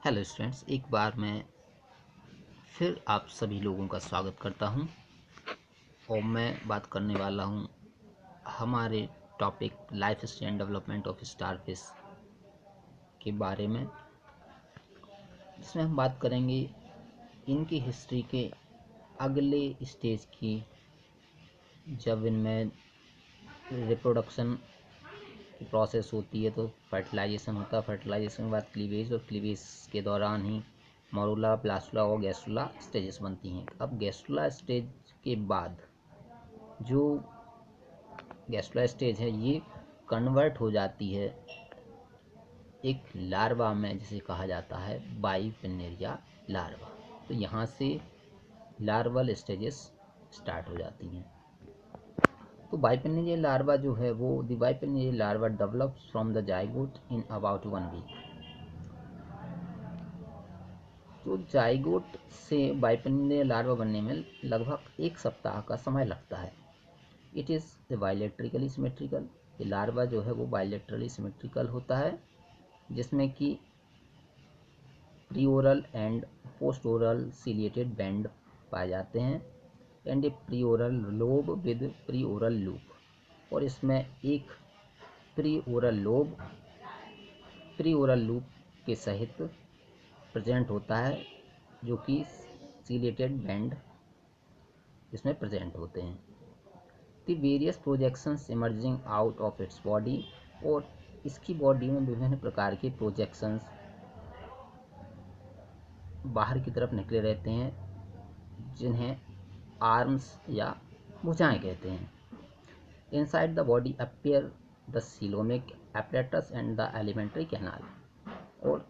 Hello students, एक बार मैं फिर आप सभी लोगों का स्वागत करता हूं और मैं बात करने वाला हूं हमारे topic life style development of starfish के बारे में, जिसमें हम बात करेंगे इनकी हिस्ट्री के अगले स्टेज की, जब इनमें रिप्रोडक्शन की प्रोसेस होती है तो फर्टिलाइजेशन होता है। फर्टिलाइजेशन के बाद क्लीवेज, और क्लीवेज के दौरान ही मोरूला, ब्लास्टुला और गैस्ट्रुला स्टेजेस बनती हैं। अब गैस्ट्रुला स्टेज के बाद जो गैस्ट्रुला स्टेज है ये कन्वर्ट हो जाती है एक लार्वा में, जिसे कहा जाता है बाइपिन्नेरिया लार्वा। तो यहाँ से लार्वल स्टेजेस स्टार्ट हो जाती हैं। तो बाइपिन्नेरिया लार्वा जो है वो the bipinnaria larva develops from the zygote in about 1 week. तो जाइगोट से बाइपिन्नेरिया लार्वा बनने में लगभग 1 सप्ताह का समय लगता है। It is bilaterally symmetrical. ये लार्वा जो है वो बाइलेट्रली सिमेट्रिकल होता है, जिसमें कि preoral and post oral ciliated band पाए जाते हैं, and a preoral lobe with preoral loop. और इसमें एक प्रीओरल लूप के सहित प्रेजेंट होता है, जो कि सिलिएटेड बैंड इसमें प्रेजेंट होते हैं। The various projections emerging out of its body, और इसकी बॉडी में विभिन्न प्रकार के प्रोजेक्शंस बाहर की तरफ निकले रहते हैं, जिन्हें आर्म्स या भुजाएं कहते हैं। Inside the body appear the coelomic apparatus and the alimentary canal. और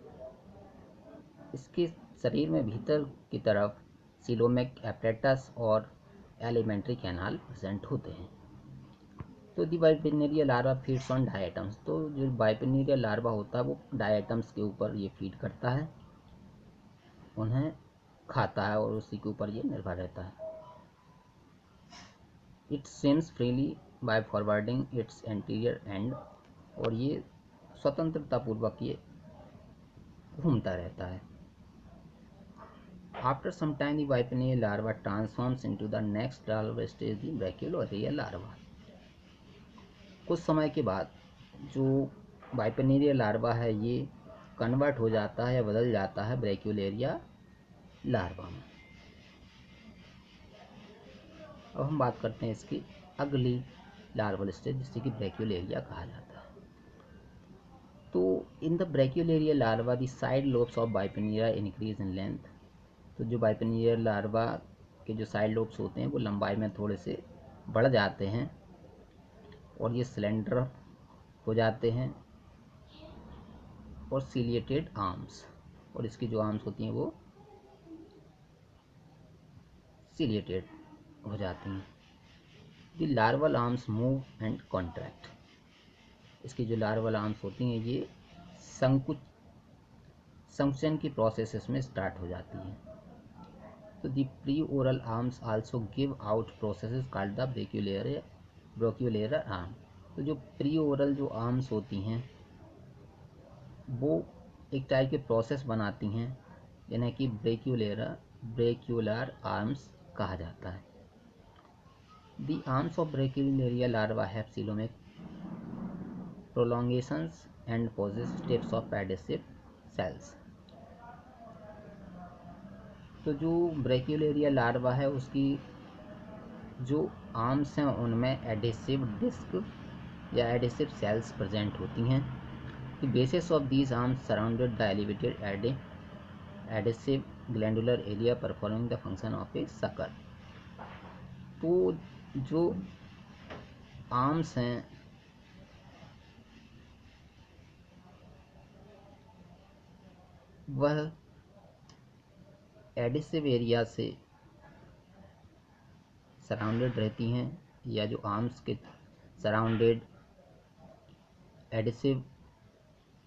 इसके शरीर में भीतर की तरफ सीलोमिक एपरेटस और एलिमेंट्री कैनाल प्रेजेंट होते हैं। तो दी बाइपिन्नेरिया लार्वा फीड्स ऑन डायटम्स। तो जो बाइपिन्नेरिया लार्वा होता है वो डायटम्स के ऊपर ये फीड करता है, उन्हें खाता है और उसी के ऊपर ये निर्भर रहता है। It swims freely by forwarding its anterior end. और ये स्वतंत्रता पूर्वक ये घूमता रहता है। After some time the bipinnaria larva transforms into the next larva stage the brachiolaria larva. कुछ समय के बाद जो बाइपिन्नेरिया लार्वा है ये कन्वर्ट हो जाता है या बदल जाता है ब्रैक्यूलेरिया लार्वा में। अब हम बात करते हैं इसकी अगली लार्वल स्टेज, जिसे कि ब्रैक्यूलेरिया कहा जाता है। तो in the brachiolaria larva the side lobes of bipinnaria increase in length. तो जो बाइपिन्नेरिया लार्वा के जो साइड लोब्स होते हैं वो लंबाई में थोड़े से बढ़ जाते हैं और ये सिलेंडर हो जाते हैं, और सिलिएटेड आर्म्स, और इसकी जो आर्म्स होती हैं वो सिलिएटेड हो जाती हैं। The larval arms move and contract. इसकी जो लार्वल आर्म्स होती हैं ये संकुचन की प्रोसेस इसमें स्टार्ट हो जाती है। तो the pre oral arms also give out processes called the brachiolar arm. तो जो प्री ओरल जो आर्म्स होती हैं वो एक टाइप के प्रोसेस बनाती हैं, जिन्हें कि ब्रैक्यूलर आर्म्स कहा जाता है। The arms of brachiolaria larva have coelomic prolongations and possess tips of adhesive cells। तो जो ब्रैक्यूलेरिया लार्वा है उसकी जो आर्म्स हैं उनमें एडिसिव डिस्क या एडिसिव सेल्स प्रेजेंट होती हैं। The basis of these arms surrounded the elevated adhesive glandular area performing the function of A sucker. तो जो आर्म्स हैं वह एडिसिव एरिया से सराउंडेड रहती हैं, या जो आर्म्स के सराउंडेड एडिसिव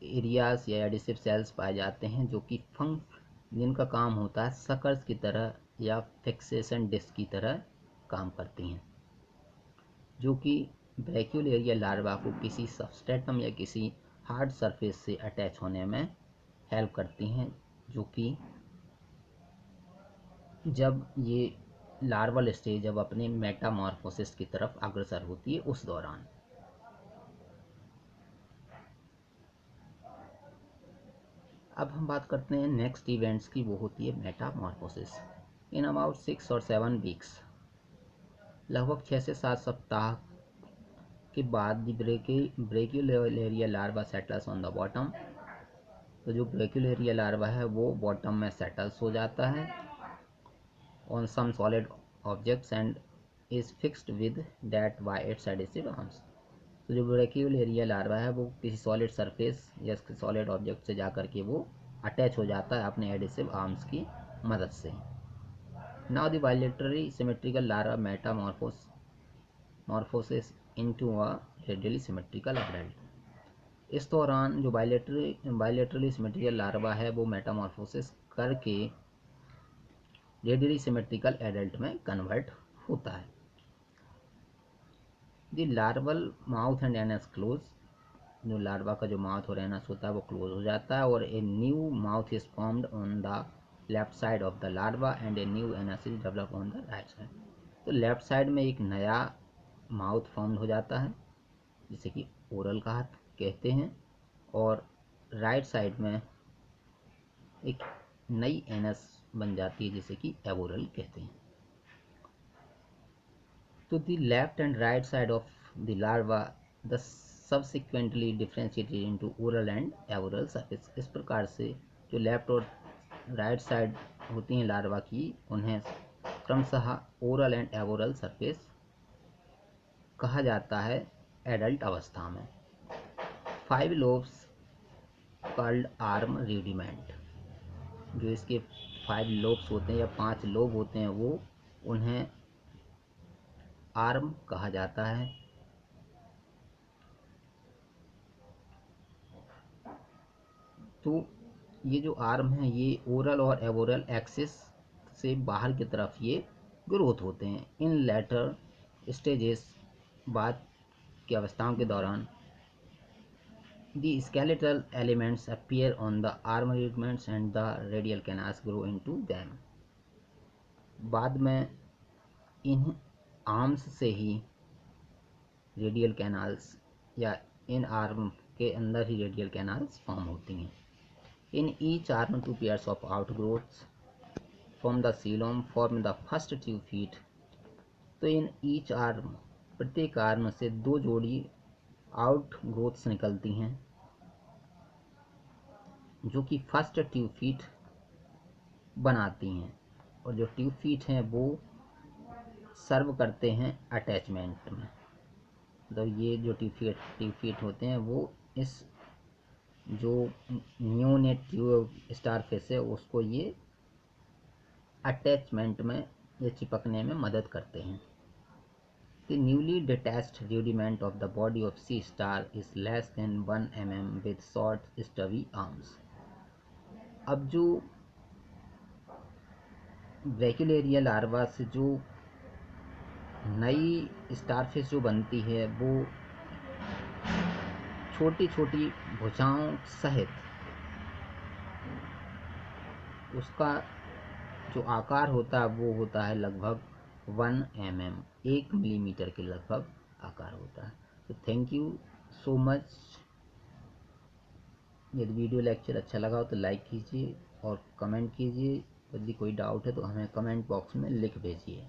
एरियाज या एडिसिव सेल्स पाए जाते हैं, जो कि जिनका काम होता है सकर्स की तरह या फिक्सेशन डिस्क की तरह काम करती हैं, जो कि ब्रैक्यूलेरिया लार्वा को किसी सबस्ट्रेटम या किसी हार्ड सरफेस से अटैच होने में हेल्प करती हैं, जो कि जब ये लार्वल स्टेज जब अपने मेटामॉर्फोसिस की तरफ अग्रसर होती है उस दौरान। अब हम बात करते हैं नेक्स्ट इवेंट्स की, वो होती है मेटामॉर्फोसिस। इन अबाउट 6 और 7 वीक्स, लगभग 6 से 7 सप्ताह के बाद the brachiolaria larva settles on the bottom. तो जो ब्रेक्यूलेरिया लार्वा है वो बॉटम में सेटल्स हो जाता है on some solid objects and is fixed with that by its adhesive arms. तो जो ब्रेक्यूलेरिया लार्वा है वो किसी सॉलिड सरफेस या सॉलिड ऑब्जेक्ट से जाकर के वो अटैच हो जाता है अपने एडेसिव आर्म्स की मदद से। Now the bilaterally symmetrical larva Metamorphosis into a radially symmetrical adult. इस दौरान जो बायलेटरली सिमेट्रिकल लार्वा है वो मेटामॉर्फोसिस करके रेडियली सिमेट्रिकल एडल्ट में कन्वर्ट होता है। The larval mouth and anus close, जो लार्वा का जो माउथ और एनस होता है वो क्लोज हो जाता है और a new mouth is formed on the left side of the larva and a new anus is develop on the right side. तो लेफ्ट साइड में एक नया माउथ फॉर्म हो जाता है जिसे कि ओरल कहते हैं, और राइट साइड में एक नई एनस बन जाती है जिसे कि एबोरल कहते हैं। To the left and right side of the larva, the subsequently differentiated into oral and aboral surface। इस प्रकार से जो लेफ्ट और राइट साइड होती हैं लार्वा की, उन्हें क्रमशः ओरल एंड एबोरल सरफेस कहा जाता है एडल्ट अवस्था में। 5 लोब्स कॉल्ड आर्म रूडिमेंट, जो इसके 5 लोब्स होते हैं या 5 लोब होते हैं वो उन्हें आर्म कहा जाता है। तो ये जो आर्म है ये ओरल और एबोरल एक्सिस से बाहर की तरफ ये ग्रोथ होते हैं। इन लेटर स्टेजेस, बाद की अवस्थाओं के दौरान, the skeletal elements appear on the arm rudiments and the radial canals grow into them. बाद में इन आर्म्स से ही रेडियल कैनाल्स या इन आर्म के अंदर ही रेडियल कैनाल्स फॉर्म होती हैं। In each arm 2 pairs of outgrowths from the coelom form the first tube feet। तो in each arm, प्रत्येक आर्म से 2 जोड़ी आउट ग्रोथ्स निकलती हैं जो कि फर्स्ट ट्यूब फीट बनाती हैं, और जो ट्यूब फीट हैं वो सर्व करते हैं अटैचमेंट में। तो ये जो ट्यूब फीट होते हैं वो इस जो न्यूनेट ट्यूब स्टारफिश है उसको ये अटैचमेंट में या चिपकने में मदद करते हैं। The newly detached rudiment of the body of sea star is less than 1 mm with short stubby arms। अब जो ब्रैक्यूलेरिया लार्वा से जो नई स्टारफिश जो बनती है वो छोटी छोटी भुजाओं सहित उसका जो आकार होता है वो होता है लगभग 1 mm, 1 मिलीमीटर के लगभग आकार होता है। तो थैंक यू सो मच। यदि वीडियो लेक्चर अच्छा लगा हो तो लाइक कीजिए और कमेंट कीजिए। यदि कोई डाउट है तो हमें कमेंट बॉक्स में लिख भेजिए।